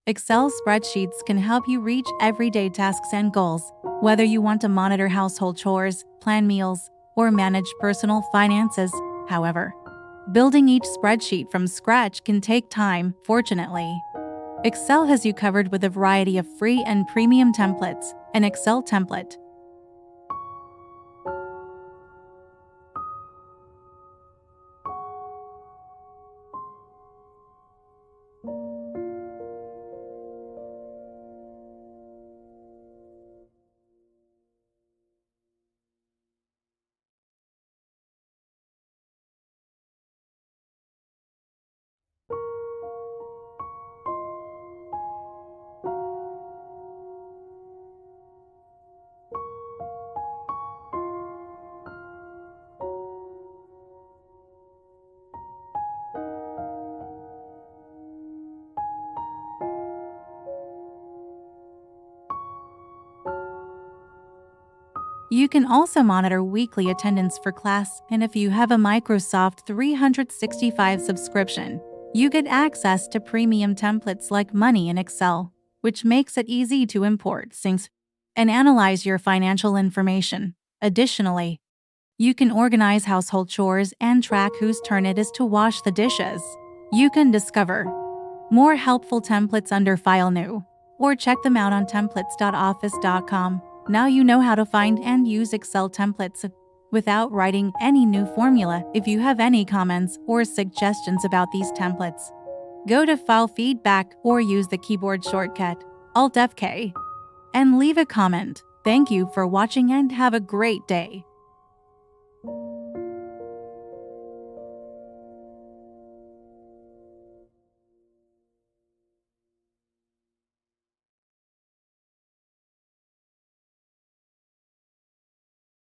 Excel spreadsheets can help you reach everyday tasks and goals, whether you want to monitor household chores, plan meals, or manage personal finances. However, building each spreadsheet from scratch can take time, fortunately. Excel has you covered with a variety of free and premium templates. An Excel template. You can also monitor weekly attendance for class, and if you have a Microsoft 365 subscription, you get access to premium templates like Money in Excel, which makes it easy to import, sync, and analyze your financial information. Additionally, you can organize household chores and track whose turn it is to wash the dishes. You can discover more helpful templates under File New, or check them out on templates.office.com. Now you know how to find and use Excel templates without writing any new formula. If you have any comments or suggestions about these templates, go to File Feedback or use the keyboard shortcut Alt F K and leave a comment. Thank you for watching and have a great day.